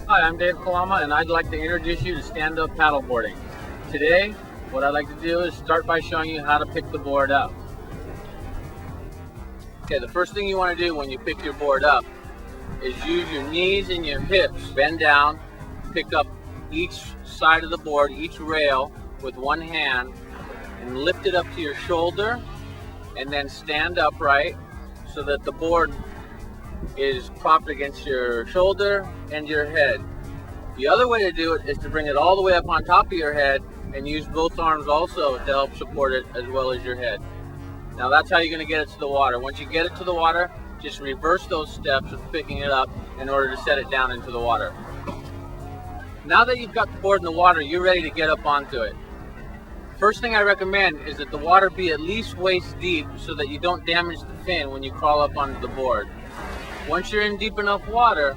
Hi, I'm Dave Kalama, and I'd like to introduce you to stand-up paddleboarding. Today, what I'd like to do is start by showing you how to pick the board up. Okay, the first thing you want to do when you pick your board up is use your knees and your hips, bend down, pick up each side of the board, each rail with one hand, and lift it up to your shoulder, and then stand upright so that the board is propped against your shoulder and your head. The other way to do it is to bring it all the way up on top of your head and use both arms also to help support it as well as your head. Now that's how you're going to get it to the water. Once you get it to the water, just reverse those steps of picking it up in order to set it down into the water. Now that you've got the board in the water, you're ready to get up onto it. First thing I recommend is that the water be at least waist deep so that you don't damage the fin when you crawl up onto the board. Once you're in deep enough water,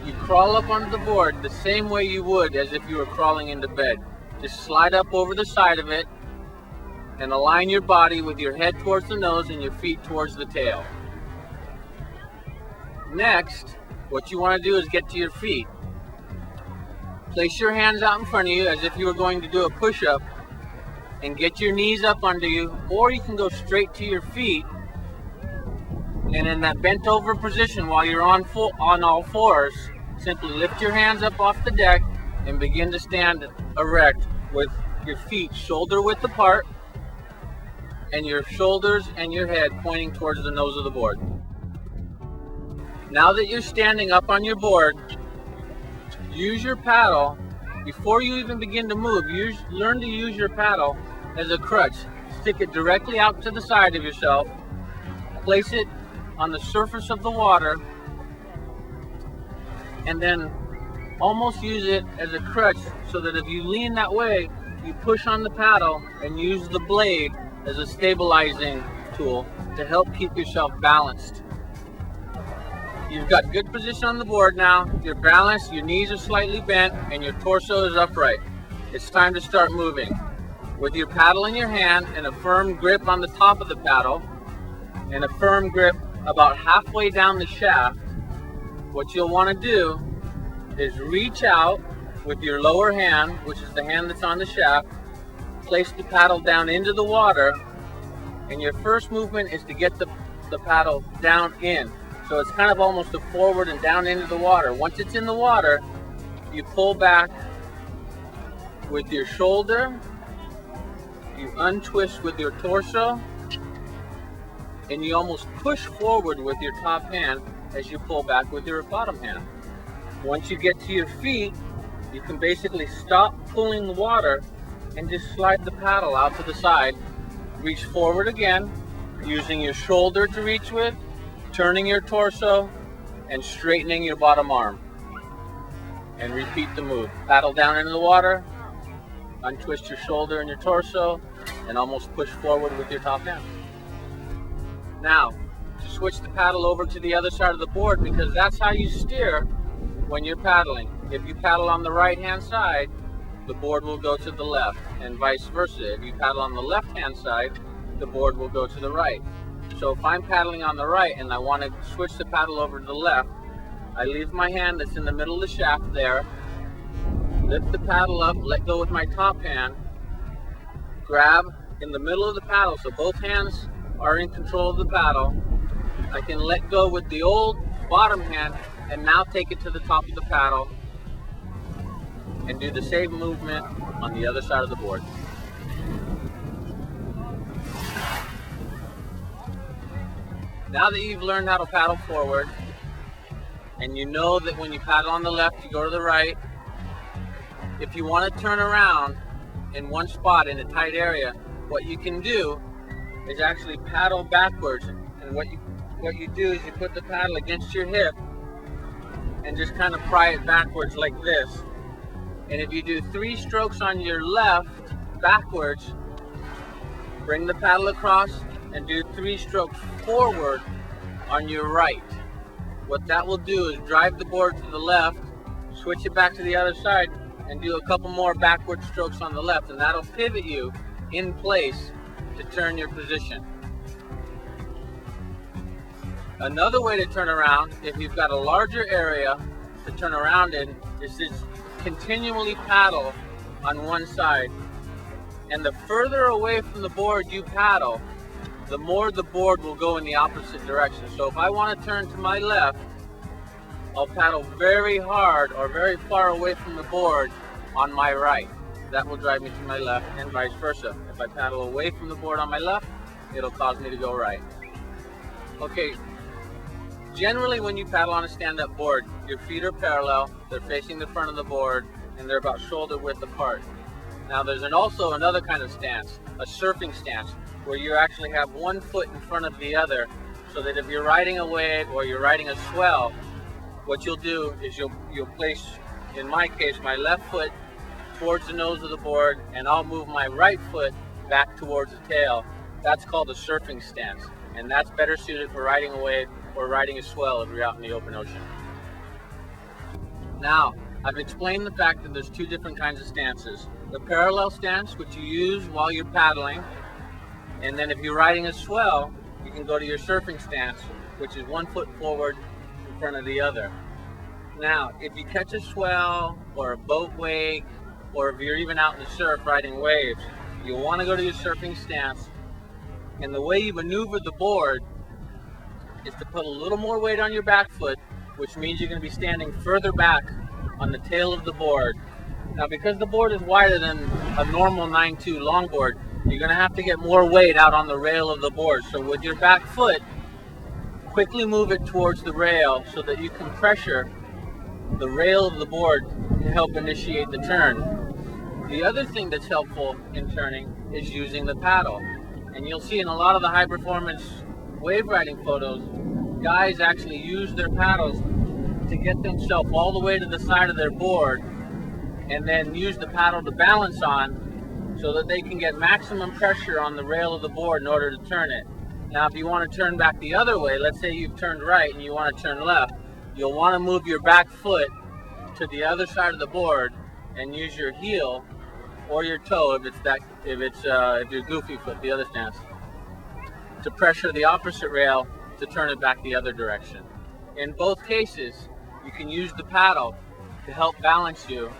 you crawl up onto the board the same way you would as if you were crawling into bed. Just slide up over the side of it and align your body with your head towards the nose and your feet towards the tail. Next, what you want to do is get to your feet. Place your hands out in front of you as if you were going to do a push-up and get your knees up under you, or you can go straight to your feet. And in that bent over position while you're on all fours, simply lift your hands up off the deck and begin to stand erect with your feet shoulder width apart and your shoulders and your head pointing towards the nose of the board. Now that you're standing up on your board, use your paddle. Before you even begin to move, learn to use your paddle as a crutch. Stick it directly out to the side of yourself, place it on the surface of the water, and then almost use it as a crutch so that if you lean that way, you push on the paddle and use the blade as a stabilizing tool to help keep yourself balanced. You've got good position on the board now, you're balanced, your knees are slightly bent, and your torso is upright. It's time to start moving. With your paddle in your hand and a firm grip on the top of the paddle, and a firm grip about halfway down the shaft, what you'll want to do is reach out with your lower hand, which is the hand that's on the shaft, place the paddle down into the water, and your first movement is to get the paddle down in. So it's kind of almost a forward and down into the water. Once it's in the water, you pull back with your shoulder, you untwist with your torso, and you almost push forward with your top hand as you pull back with your bottom hand. Once you get to your feet, you can basically stop pulling the water and just slide the paddle out to the side. Reach forward again, using your shoulder to reach with, turning your torso, and straightening your bottom arm. And repeat the move. Paddle down into the water, untwist your shoulder and your torso, and almost push forward with your top hand. Now, switch the paddle over to the other side of the board, because that's how you steer when you're paddling. If you paddle on the right hand side, the board will go to the left, and vice versa. If you paddle on the left hand side, the board will go to the right. So if I'm paddling on the right and I want to switch the paddle over to the left, I leave my hand that's in the middle of the shaft there, lift the paddle up, let go with my top hand, grab in the middle of the paddle so both hands are in control of the paddle. I can let go with the old bottom hand and now take it to the top of the paddle and do the same movement on the other side of the board. Now that you've learned how to paddle forward, and you know that when you paddle on the left, you go to the right, if you want to turn around in one spot in a tight area, what you can do is actually paddle backwards. And what you do is you put the paddle against your hip and just kind of pry it backwards like this. And if you do 3 strokes on your left backwards, bring the paddle across and do 3 strokes forward on your right. What that will do is drive the board to the left, switch it back to the other side, and do a couple more backward strokes on the left, and that'll pivot you in place to turn your position. Another way to turn around, if you've got a larger area to turn around in is to continually paddle on one side. And the further away from the board you paddle, the more the board will go in the opposite direction. So if I want to turn to my left, I'll paddle very hard or very far away from the board on my right. That will drive me to my left, and vice versa. If I paddle away from the board on my left, it'll cause me to go right. Okay, generally when you paddle on a stand-up board, your feet are parallel, they're facing the front of the board, and they're about shoulder width apart. Now there's also another kind of stance, a surfing stance, where you actually have one foot in front of the other, so that if you're riding a wave or you're riding a swell, what you'll do is you'll place, in my case, my left foot towards the nose of the board, and I'll move my right foot back towards the tail. That's called a surfing stance, and that's better suited for riding a wave or riding a swell if you're out in the open ocean. Now, I've explained the fact that there's two different kinds of stances. The parallel stance, which you use while you're paddling, and then if you're riding a swell, you can go to your surfing stance, which is one foot forward in front of the other. Now, if you catch a swell or a boat wake, or if you're even out in the surf riding waves, you'll want to go to your surfing stance, and the way you maneuver the board is to put a little more weight on your back foot, which means you're going to be standing further back on the tail of the board. Now, because the board is wider than a normal 9.2 longboard, you're going to have to get more weight out on the rail of the board. So with your back foot, quickly move it towards the rail so that you can pressure the rail of the board to help initiate the turn. The other thing that's helpful in turning is using the paddle. And you'll see in a lot of the high performance wave riding photos, guys actually use their paddles to get themselves all the way to the side of their board and then use the paddle to balance on so that they can get maximum pressure on the rail of the board in order to turn it. Now, if you want to turn back the other way, let's say you've turned right and you want to turn left, you'll want to move your back foot to the other side of the board and use your heel or your toe if you're goofy foot, the other stance, to pressure the opposite rail to turn it back the other direction. In both cases, you can use the paddle to help balance you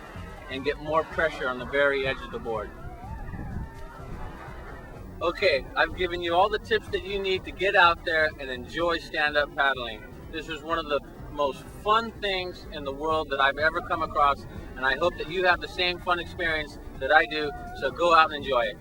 and get more pressure on the very edge of the board. Okay, I've given you all the tips that you need to get out there and enjoy stand-up paddling. This is one of the most fun things in the world that I've ever come across, and I hope that you have the same fun experience that I do, so go out and enjoy it.